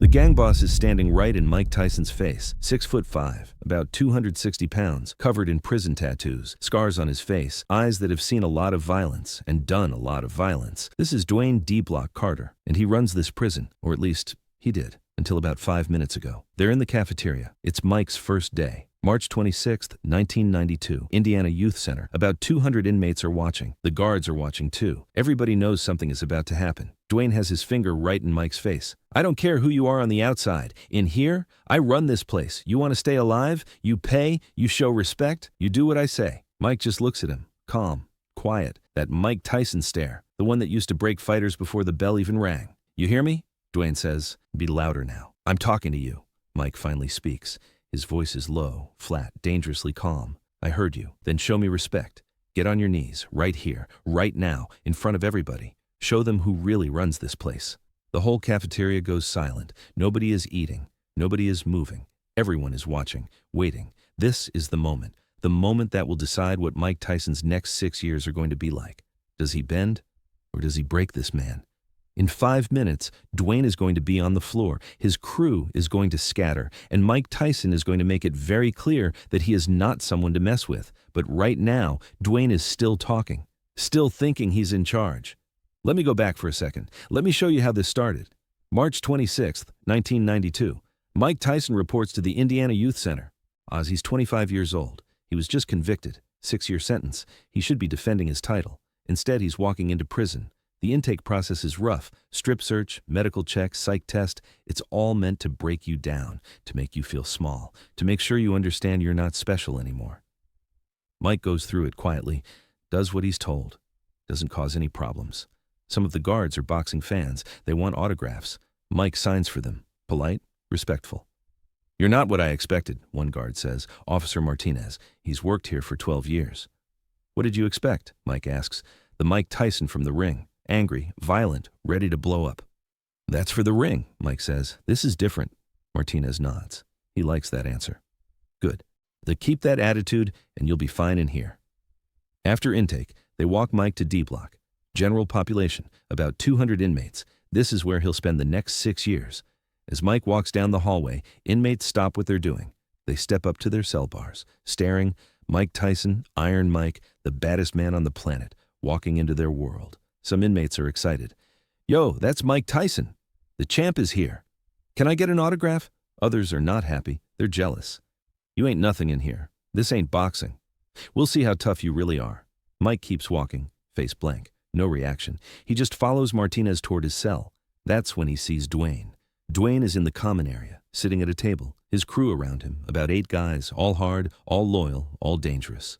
The gang boss is standing right in Mike Tyson's face, 6'5", about 260 pounds, covered in prison tattoos, scars on his face, eyes that have seen a lot of violence and done a lot of violence. This is Dwayne D. Block Carter, and he runs this prison, or at least he did, until about 5 minutes ago. They're in the cafeteria. It's Mike's first day. March 26, 1992, Indiana Youth Center. About 200 inmates are watching. The guards are watching too. Everybody knows something is about to happen. Dwayne has his finger right in Mike's face. I don't care who you are on the outside. In here, I run this place. You want to stay alive? You pay, you show respect, you do what I say. Mike just looks at him, calm, quiet, that Mike Tyson stare, the one that used to break fighters before the bell even rang. You hear me? Dwayne says, be louder now. I'm talking to you. Mike finally speaks. His voice is low, flat, dangerously calm. I heard you. Then show me respect. Get on your knees, right here, right now, in front of everybody. Show them who really runs this place. The whole cafeteria goes silent. Nobody is eating. Nobody is moving. Everyone is watching, waiting. This is the moment that will decide what Mike Tyson's next 6 years are going to be like. Does he bend, or does he break this man? In 5 minutes, Dwayne is going to be on the floor. His crew is going to scatter, and Mike Tyson is going to make it very clear that he is not someone to mess with. But right now, Dwayne is still talking, still thinking he's in charge. Let me go back for a second. Let me show you how this started. March 26, 1992. Mike Tyson reports to the Indiana Youth Center. He's 25 years old. He was just convicted. 6-year sentence. He should be defending his title. Instead, he's walking into prison. The intake process is rough. Strip search, medical check, psych test. It's all meant to break you down, to make you feel small, to make sure you understand you're not special anymore. Mike goes through it quietly, does what he's told, doesn't cause any problems. Some of the guards are boxing fans. They want autographs. Mike signs for them. Polite, respectful. You're not what I expected, one guard says. Officer Martinez. He's worked here for 12 years. What did you expect? Mike asks. The Mike Tyson from the ring. Angry, violent, ready to blow up. That's for the ring, Mike says. This is different. Martinez nods. He likes that answer. Good. Then keep that attitude and you'll be fine in here. After intake, they walk Mike to D Block. General population, about 200 inmates. This is where he'll spend the next 6 years. As Mike walks down the hallway, inmates stop what they're doing. They step up to their cell bars, staring. Mike Tyson, Iron Mike, the baddest man on the planet, walking into their world. Some inmates are excited. Yo, that's Mike Tyson. The champ is here. Can I get an autograph? Others are not happy. They're jealous. You ain't nothing in here. This ain't boxing. We'll see how tough you really are. Mike keeps walking, face blank. No reaction. He just follows Martinez toward his cell. That's when he sees Dwayne. Dwayne is in the common area, sitting at a table. His crew around him, about 8 guys, all hard, all loyal, all dangerous.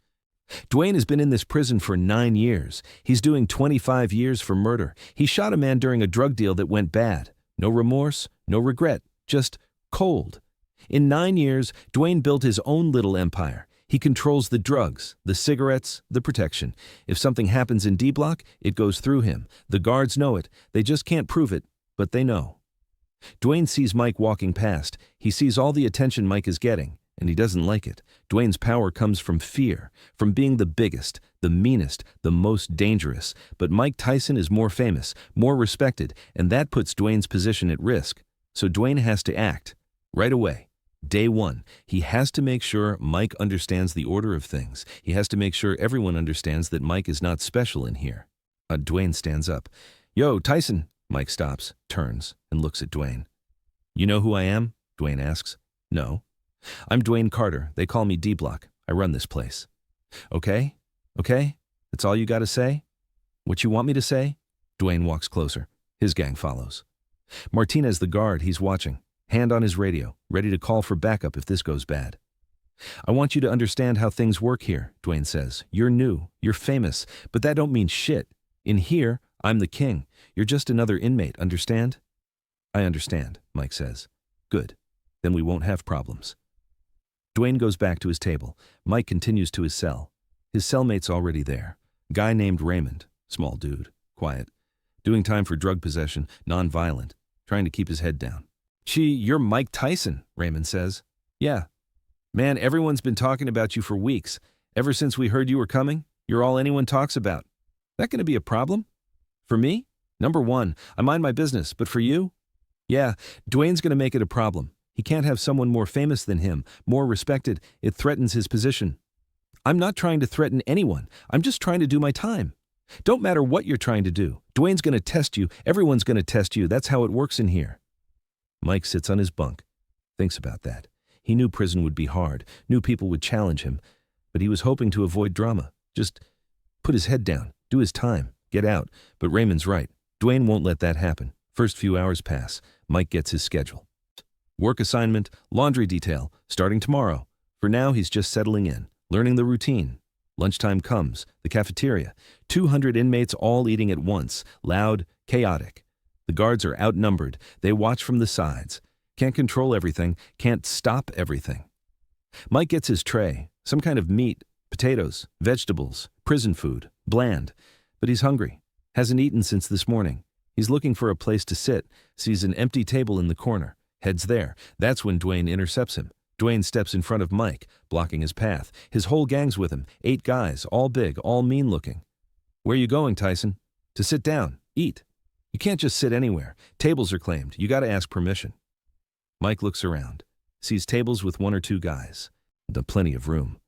Dwayne has been in this prison for 9 years. He's doing 25 years for murder. He shot a man during a drug deal that went bad. No remorse, no regret, just cold. In 9 years, Dwayne built his own little empire. He controls the drugs, the cigarettes, the protection. If something happens in D Block, it goes through him. The guards know it. They just can't prove it, but they know. Dwayne sees Mike walking past. He sees all the attention Mike is getting. And he doesn't like it. Dwayne's power comes from fear, from being the biggest, the meanest, the most dangerous. But Mike Tyson is more famous, more respected, and that puts Dwayne's position at risk. So Dwayne has to act. Right away. Day 1. He has to make sure Mike understands the order of things. He has to make sure everyone understands that Mike is not special in here. Dwayne stands up. Yo, Tyson. Mike stops, turns, and looks at Dwayne. You know who I am? Dwayne asks. No. I'm Dwayne Carter. They call me D Block. I run this place. Okay? Okay? That's all you got to say? What you want me to say? Dwayne walks closer. His gang follows. Martinez, the guard, he's watching. Hand on his radio, ready to call for backup if this goes bad. I want you to understand how things work here, Dwayne says. You're new. You're famous. But that don't mean shit. In here, I'm the king. You're just another inmate, understand? I understand, Mike says. Good. Then we won't have problems. Dwayne goes back to his table. Mike continues to his cell. His cellmate's already there. Guy named Raymond. Small dude. Quiet. Doing time for drug possession. Non-violent. Trying to keep his head down. Gee, you're Mike Tyson, Raymond says. Yeah. Man, everyone's been talking about you for weeks. Ever since we heard you were coming, you're all anyone talks about. That gonna be a problem? For me? Number 1, I mind my business. But for you? Yeah, Dwayne's gonna make it a problem. He can't have someone more famous than him, more respected. It threatens his position. I'm not trying to threaten anyone. I'm just trying to do my time. Don't matter what you're trying to do. Dwayne's gonna test you. Everyone's gonna test you. That's how it works in here. Mike sits on his bunk, thinks about that. He knew prison would be hard, knew people would challenge him, but he was hoping to avoid drama. Just put his head down, do his time, get out. But Raymond's right. Dwayne won't let that happen. First few hours pass. Mike gets his schedule. Work assignment, laundry detail, starting tomorrow. For now, he's just settling in, learning the routine. Lunchtime comes, the cafeteria. 200 inmates all eating at once, loud, chaotic. The guards are outnumbered. They watch from the sides. Can't control everything, can't stop everything. Mike gets his tray, some kind of meat, potatoes, vegetables, prison food, bland. But he's hungry. Hasn't eaten since this morning. He's looking for a place to sit, sees an empty table in the corner, heads there. That's when Dwayne intercepts him. Dwayne steps in front of Mike, blocking his path. His whole gang's with him, 8 guys, all big, all mean-looking. Where you going, Tyson? To sit down, eat. You can't just sit anywhere. Tables are claimed. You gotta ask permission. Mike looks around, sees tables with 1 or 2 guys. Plenty of room.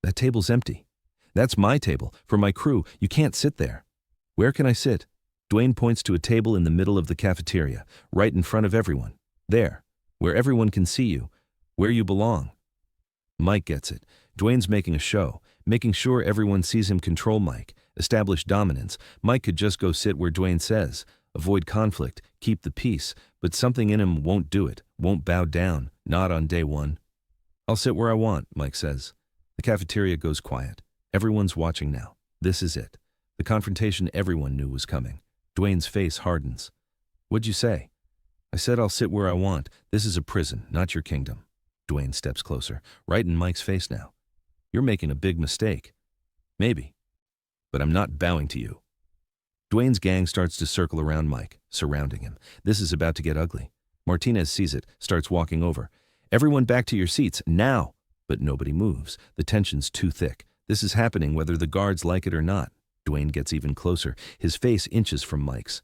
That table's empty. That's my table, for my crew. You can't sit there. Where can I sit? Dwayne points to a table in the middle of the cafeteria, right in front of everyone. There, where everyone can see you, where you belong. Mike gets it. Dwayne's making a show, making sure everyone sees him control Mike, establish dominance. Mike could just go sit where Dwayne says, avoid conflict, keep the peace, but something in him won't do it, won't bow down, not on day one. I'll sit where I want, Mike says. The cafeteria goes quiet. Everyone's watching now. This is it. The confrontation everyone knew was coming. Dwayne's face hardens. What'd you say? I said I'll sit where I want. This is a prison, not your kingdom. Dwayne steps closer, right in Mike's face now. You're making a big mistake. Maybe. But I'm not bowing to you. Dwayne's gang starts to circle around Mike, surrounding him. This is about to get ugly. Martinez sees it, starts walking over. Everyone back to your seats, now! But nobody moves. The tension's too thick. This is happening whether the guards like it or not. Dwayne gets even closer, his face inches from Mike's.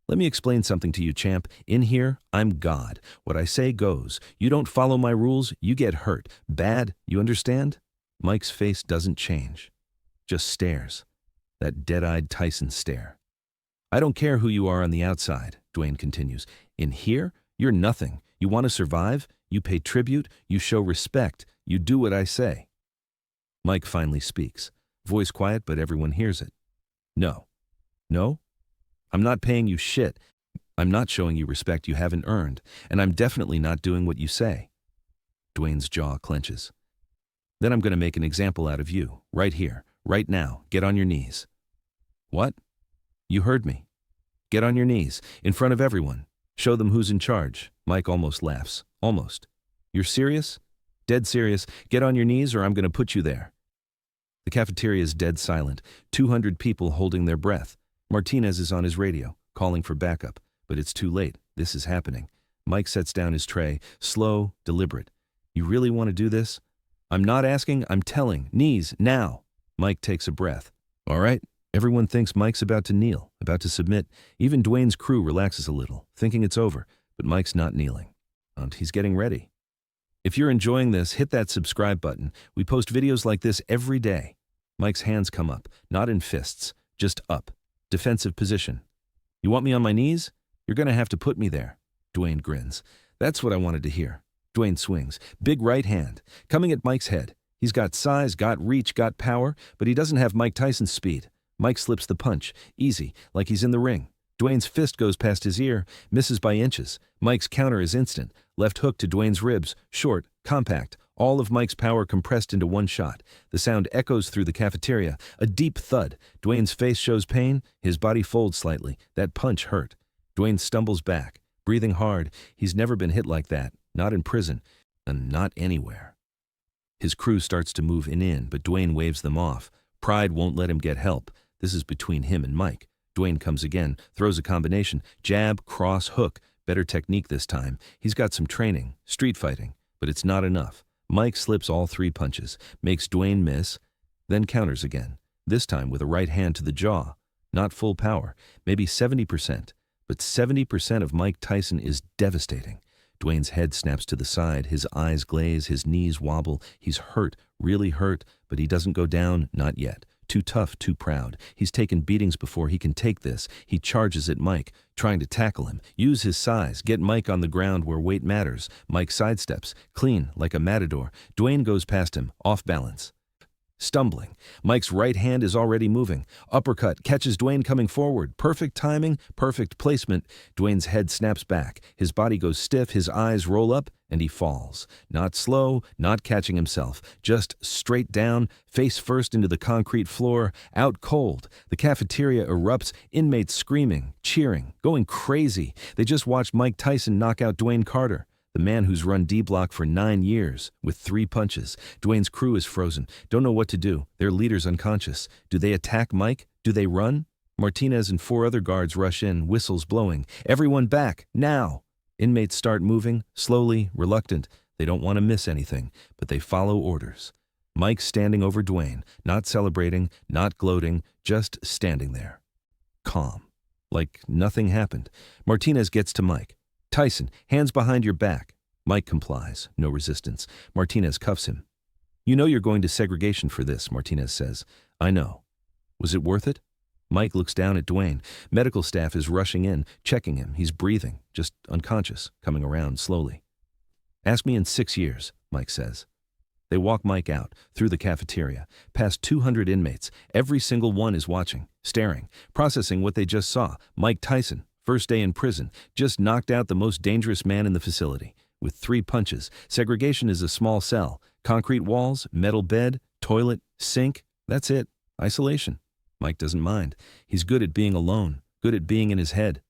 Let me explain something to you, champ. In here, I'm God. What I say goes. You don't follow my rules, you get hurt. Bad, you understand? Mike's face doesn't change. Just stares. That dead-eyed Tyson stare. I don't care who you are on the outside, Dwayne continues. In here, you're nothing. You want to survive? You pay tribute? You show respect? You do what I say. Mike finally speaks. Voice quiet, but everyone hears it. No. No? I'm not paying you shit. I'm not showing you respect you haven't earned, and I'm definitely not doing what you say. Dwayne's jaw clenches. Then I'm going to make an example out of you, right here, right now. Get on your knees. What? You heard me. Get on your knees, in front of everyone. Show them who's in charge. Mike almost laughs. Almost. You're serious? Dead serious. Get on your knees or I'm going to put you there. The cafeteria is dead silent, 200 people holding their breath. Martinez is on his radio, calling for backup, but it's too late. This is happening. Mike sets down his tray, slow, deliberate. You really want to do this? I'm not asking, I'm telling. Knees, now. Mike takes a breath. All right. Everyone thinks Mike's about to kneel, about to submit. Even Dwayne's crew relaxes a little, thinking it's over, but Mike's not kneeling. And he's getting ready. If you're enjoying this, hit that subscribe button. We post videos like this every day. Mike's hands come up, not in fists, just up. Defensive position. You want me on my knees? You're going to have to put me there. Dwayne grins. That's what I wanted to hear. Dwayne swings. Big right hand. Coming at Mike's head. He's got size, got reach, got power, but he doesn't have Mike Tyson's speed. Mike slips the punch. Easy, like he's in the ring. Dwayne's fist goes past his ear, misses by inches. Mike's counter is instant. Left hook to Dwayne's ribs. Short, compact. All of Mike's power compressed into one shot. The sound echoes through the cafeteria. A deep thud. Dwayne's face shows pain. His body folds slightly. That punch hurt. Dwayne stumbles back, breathing hard. He's never been hit like that. Not in prison. And not anywhere. His crew starts to move in, but Dwayne waves them off. Pride won't let him get help. This is between him and Mike. Dwayne comes again, throws a combination. Jab, cross, hook. Better technique this time. He's got some training, street fighting, but it's not enough. Mike slips all 3 punches, makes Dwayne miss, then counters again, this time with a right hand to the jaw. Not full power, maybe 70%, But 70% of Mike Tyson is devastating. Dwayne's head snaps to the side, his eyes glaze, his knees wobble. He's hurt, really hurt, but he doesn't go down, not yet. Too tough, too proud. He's taken beatings before, he can take this. He charges at Mike, trying to tackle him, use his size, get Mike on the ground where weight matters. Mike sidesteps, clean, like a matador. Dwayne goes past him, off balance. Stumbling. Mike's right hand is already moving. Uppercut catches Dwayne coming forward. Perfect timing, perfect placement. Dwayne's head snaps back. His body goes stiff, his eyes roll up, and he falls. Not slow, not catching himself. Just straight down, face first into the concrete floor, out cold. The cafeteria erupts, inmates screaming, cheering, going crazy. They just watched Mike Tyson knock out Dwayne Carter, the man who's run D-Block for 9 years, with 3 punches. Dwayne's crew is frozen, don't know what to do. Their leader's unconscious. Do they attack Mike? Do they run? Martinez and 4 other guards rush in, whistles blowing. Everyone back, now! Inmates start moving, slowly, reluctant. They don't want to miss anything, but they follow orders. Mike's standing over Dwayne, not celebrating, not gloating, just standing there. Calm. Like nothing happened. Martinez gets to Mike. Tyson, hands behind your back. Mike complies, no resistance. Martinez cuffs him. You know you're going to segregation for this, Martinez says. I know. Was it worth it? Mike looks down at Dwayne. Medical staff is rushing in, checking him. He's breathing, just unconscious, coming around slowly. Ask me in 6 years, Mike says. They walk Mike out, through the cafeteria, past 200 inmates. Every single one is watching, staring, processing what they just saw. Mike Tyson, first day in prison, just knocked out the most dangerous man in the facility, with 3 punches. Segregation is a small cell. Concrete walls, metal bed, toilet, sink. That's it. Isolation. Mike doesn't mind. He's good at being alone, good at being in his head.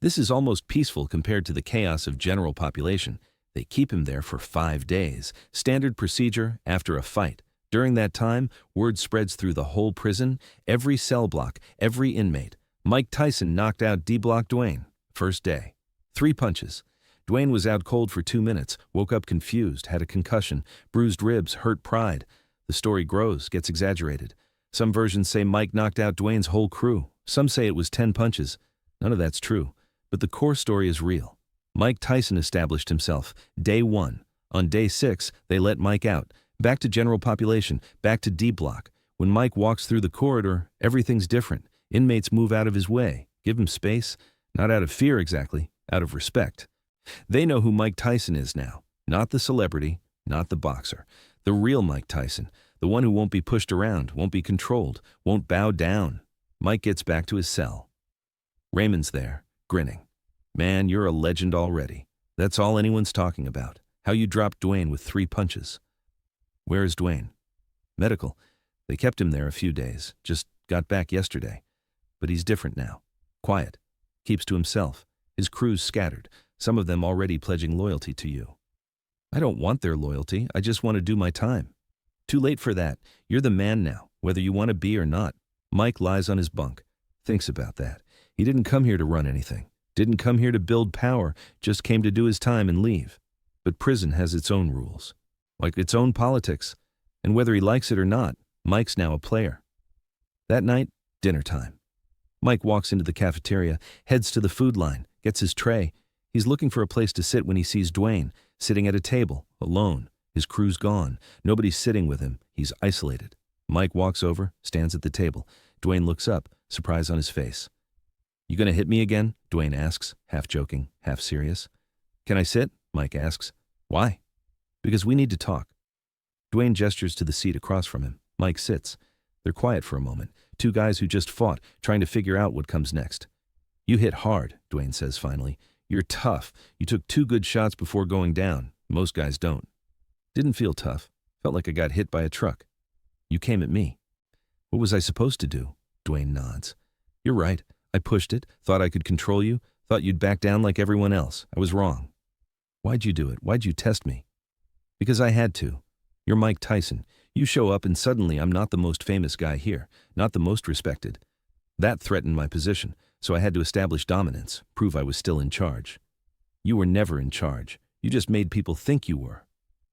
This is almost peaceful compared to the chaos of general population. They keep him there for 5 days. Standard procedure after a fight. During that time, word spreads through the whole prison, every cell block, every inmate. Mike Tyson knocked out D-Block Dwayne. First day. 3 punches. Dwayne was out cold for 2 minutes, woke up confused, had a concussion, bruised ribs, hurt pride. The story grows, gets exaggerated. Some versions say Mike knocked out Dwayne's whole crew. Some say it was 10 punches. None of that's true. But the core story is real. Mike Tyson established himself. Day 1. On day 6, they let Mike out. Back to general population, back to D-Block. When Mike walks through the corridor, everything's different. Inmates move out of his way, give him space. Not out of fear exactly, out of respect. They know who Mike Tyson is now. Not the celebrity, not the boxer. The real Mike Tyson. The one who won't be pushed around, won't be controlled, won't bow down. Mike gets back to his cell. Raymond's there, grinning. Man, you're a legend already. That's all anyone's talking about. How you dropped Dwayne with 3 punches. Where is Dwayne? Medical. They kept him there a few days. Just got back yesterday. But he's different now. Quiet. Keeps to himself. His crew's scattered. Some of them already pledging loyalty to you. I don't want their loyalty. I just want to do my time. Too late for that. You're the man now, whether you want to be or not. Mike lies on his bunk. Thinks about that. He didn't come here to run anything. Didn't come here to build power. Just came to do his time and leave. But prison has its own rules. Like its own politics. And whether he likes it or not, Mike's now a player. That night, dinner time. Mike walks into the cafeteria, heads to the food line, gets his tray. He's looking for a place to sit when he sees Dwayne, sitting at a table, alone. His crew's gone. Nobody's sitting with him. He's isolated. Mike walks over, stands at the table. Dwayne looks up, surprise on his face. You gonna hit me again? Dwayne asks, half joking, half serious. Can I sit? Mike asks. Why? Because we need to talk. Dwayne gestures to the seat across from him. Mike sits. They're quiet for a moment. 2 guys who just fought, trying to figure out what comes next. You hit hard, Dwayne says finally. You're tough. You took 2 good shots before going down. Most guys don't. Didn't feel tough. Felt like I got hit by a truck. You came at me. What was I supposed to do? Dwayne nods. You're right. I pushed it. Thought I could control you. Thought you'd back down like everyone else. I was wrong. Why'd you do it? Why'd you test me? Because I had to. You're Mike Tyson. You show up and suddenly I'm not the most famous guy here. Not the most respected. That threatened my position, so I had to establish dominance, prove I was still in charge. You were never in charge. You just made people think you were.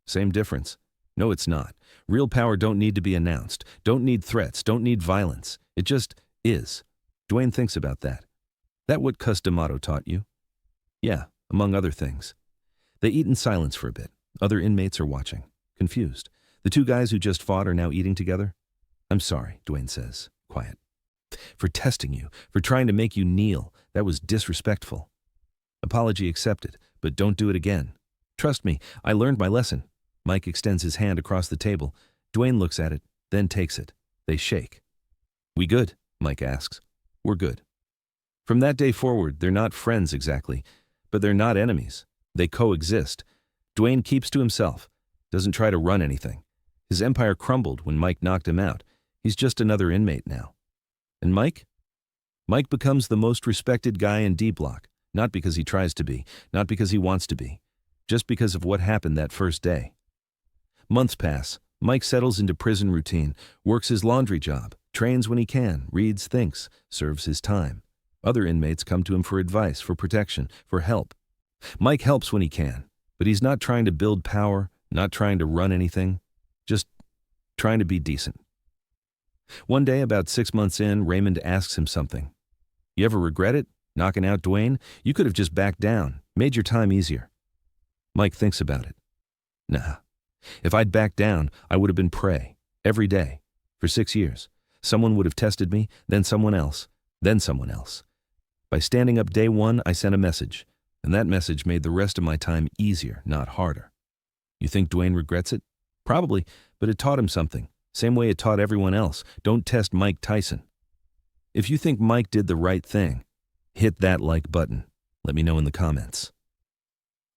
Same difference. No, it's not. Real power don't need to be announced. Don't need threats. Don't need violence. It just is. Dwayne thinks about that. That what Cus D'Amato taught you? Yeah, among other things. They eat in silence for a bit. Other inmates are watching, confused. The two guys who just fought are now eating together. I'm sorry, Dwayne says, quiet. For testing you, for trying to make you kneel. That was disrespectful. Apology accepted, but don't do it again. Trust me, I learned my lesson. Mike extends his hand across the table. Dwayne looks at it, then takes it. They shake. We good? Mike asks. We're good. From that day forward, they're not friends exactly, but they're not enemies. They coexist. Dwayne keeps to himself, doesn't try to run anything. His empire crumbled when Mike knocked him out. He's just another inmate now. And Mike? Mike becomes the most respected guy in D Block, not because he tries to be, not because he wants to be, just because of what happened that first day. Months pass. Mike settles into prison routine, works his laundry job, trains when he can, reads, thinks, serves his time. Other inmates come to him for advice, for protection, for help. Mike helps when he can, but he's not trying to build power, not trying to run anything, just trying to be decent. One day, about 6 months in, Raymond asks him something. You ever regret it? Knocking out Dwayne? You could have just backed down, made your time easier. Mike thinks about it. Nah. If I'd backed down, I would have been prey, every day, for 6 years. Someone would have tested me, then someone else, then someone else. By standing up day one, I sent a message, and that message made the rest of my time easier, not harder. You think Dwayne regrets it? Probably, but it taught him something. Same way it taught everyone else. Don't test Mike Tyson. If you think Mike did the right thing, hit that like button. Let me know in the comments.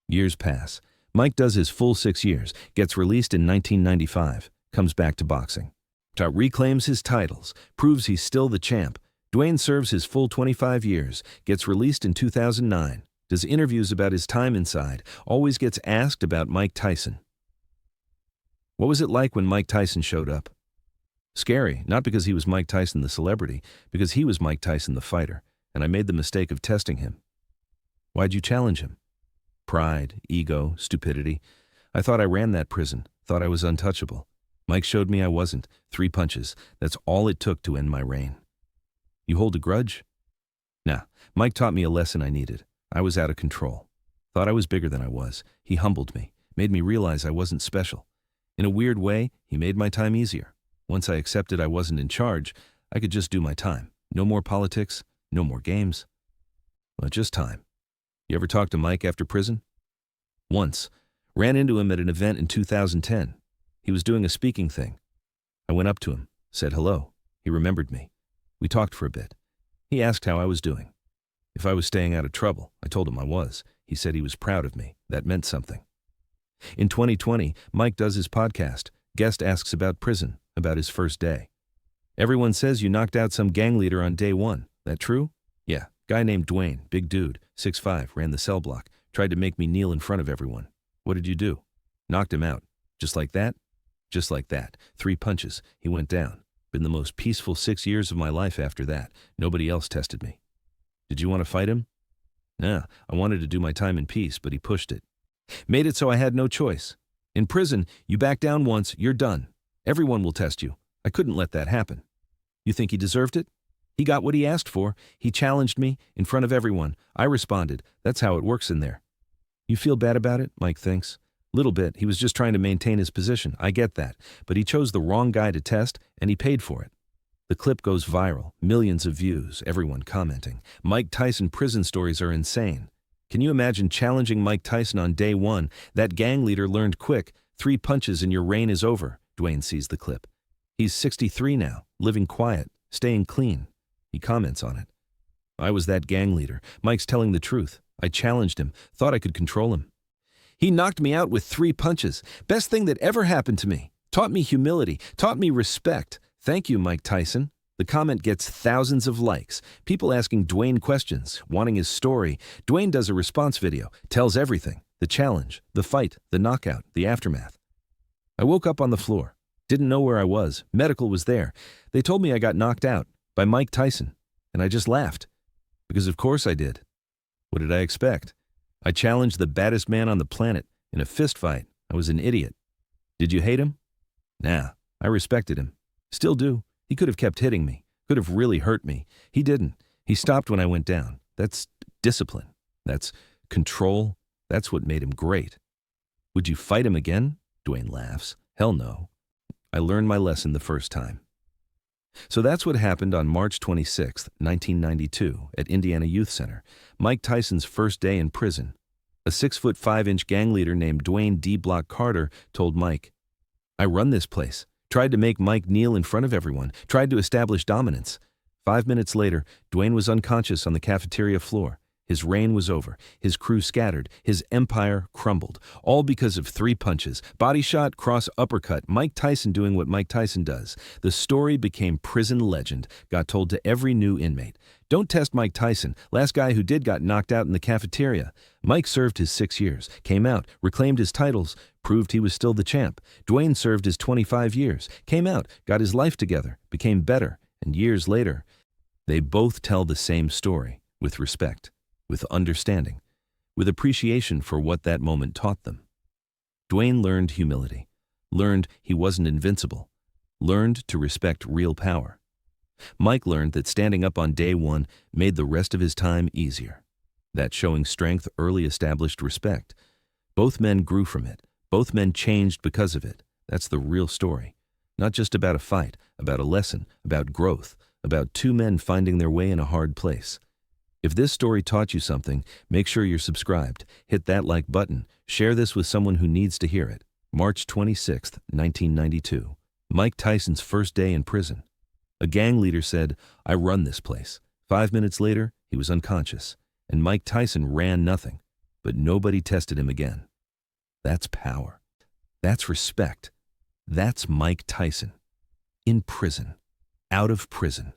Years pass. Mike does his full 6 years, gets released in 1995, comes back to boxing. Reclaims his titles, proves he's still the champ. Dwayne serves his full 25 years, gets released in 2009, does interviews about his time inside, always gets asked about Mike Tyson. What was it like when Mike Tyson showed up? Scary, not because he was Mike Tyson the celebrity, because he was Mike Tyson the fighter, and I made the mistake of testing him. Why'd you challenge him? Pride, ego, stupidity. I thought I ran that prison, thought I was untouchable. Mike showed me I wasn't. 3 punches. That's all it took to end my reign. You hold a grudge? Nah, Mike taught me a lesson I needed. I was out of control. Thought I was bigger than I was. He humbled me, made me realize I wasn't special. In a weird way, he made my time easier. Once I accepted I wasn't in charge, I could just do my time. No more politics, no more games. Well, just time. You ever talk to Mike after prison? Once. Ran into him at an event in 2010. He was doing a speaking thing. I went up to him, said hello. He remembered me. We talked for a bit. He asked how I was doing. If I was staying out of trouble, I told him I was. He said he was proud of me. That meant something. In 2020, Mike does his podcast. Guest asks about prison, about his first day. Everyone says you knocked out some gang leader on day one. That true? Yeah. Guy named Dwayne, big dude, 6'5", ran the cell block, tried to make me kneel in front of everyone. What did you do? Knocked him out. Just like that? Just like that. 3 punches. He went down. Been the most peaceful 6 years of my life after that. Nobody else tested me. Did you want to fight him? Nah, I wanted to do my time in peace, but he pushed it. Made it so I had no choice. In prison, you back down once, you're done. Everyone will test you. I couldn't let that happen. You think he deserved it? He got what he asked for. He challenged me in front of everyone. I responded. That's how it works in there. You feel bad about it? Mike thinks. Little bit. He was just trying to maintain his position. I get that. But he chose the wrong guy to test, and he paid for it. The clip goes viral. Millions of views. Everyone commenting. Mike Tyson prison stories are insane. Can you imagine challenging Mike Tyson on day one? That gang leader learned quick. 3 punches and your reign is over. Dwayne sees the clip. He's 63 now, living quiet, staying clean. He comments on it. I was that gang leader. Mike's telling the truth. I challenged him, thought I could control him. He knocked me out with 3 punches. Best thing that ever happened to me. Taught me humility, taught me respect. Thank you, Mike Tyson. The comment gets thousands of likes. People asking Dwayne questions, wanting his story. Dwayne does a response video, tells everything. The challenge, the fight, the knockout, the aftermath. I woke up on the floor. Didn't know where I was. Medical was there. They told me I got knocked out by Mike Tyson, and I just laughed. Because of course I did. What did I expect? I challenged the baddest man on the planet in a fist fight. I was an idiot. Did you hate him? Nah, I respected him. Still do. He could have kept hitting me. Could have really hurt me. He didn't. He stopped when I went down. That's discipline. That's control. That's what made him great. Would you fight him again? Dwayne laughs. Hell no. I learned my lesson the first time. So that's what happened on March 26, 1992, at Indiana Youth Center, Mike Tyson's first day in prison. A 6'5" gang leader named Dwayne D. Block Carter told Mike, "I run this place." Tried to make Mike kneel in front of everyone, tried to establish dominance. 5 minutes later, Dwayne was unconscious on the cafeteria floor. His reign was over. His crew scattered. His empire crumbled. All because of 3 punches. Body shot, cross uppercut. Mike Tyson doing what Mike Tyson does. The story became prison legend, got told to every new inmate. Don't test Mike Tyson. Last guy who did got knocked out in the cafeteria. Mike served his 6 years, came out, reclaimed his titles, proved he was still the champ. Dwayne served his 25 years, came out, got his life together, became better, and years later, they both tell the same story, with respect, with understanding, with appreciation for what that moment taught them. Dwayne learned humility, learned he wasn't invincible, learned to respect real power. Mike learned that standing up on day one made the rest of his time easier. That showing strength early established respect. Both men grew from it. Both men changed because of it. That's the real story. Not just about a fight, about a lesson, about growth, about 2 men finding their way in a hard place. If this story taught you something, make sure you're subscribed. Hit that like button. Share this with someone who needs to hear it. March 26, 1992. Mike Tyson's first day in prison. A gang leader said, "I run this place." 5 minutes later, he was unconscious, and Mike Tyson ran nothing, but nobody tested him again. That's power. That's respect. That's Mike Tyson. In prison. Out of prison.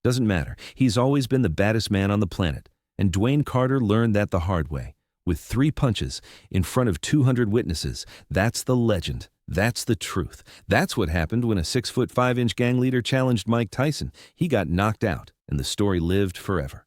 Doesn't matter. He's always been the baddest man on the planet, and Dwayne Carter learned that the hard way. With 3 punches in front of 200 witnesses. That's the legend. That's the truth. That's what happened when a 6'5" gang leader challenged Mike Tyson. He got knocked out, and the story lived forever.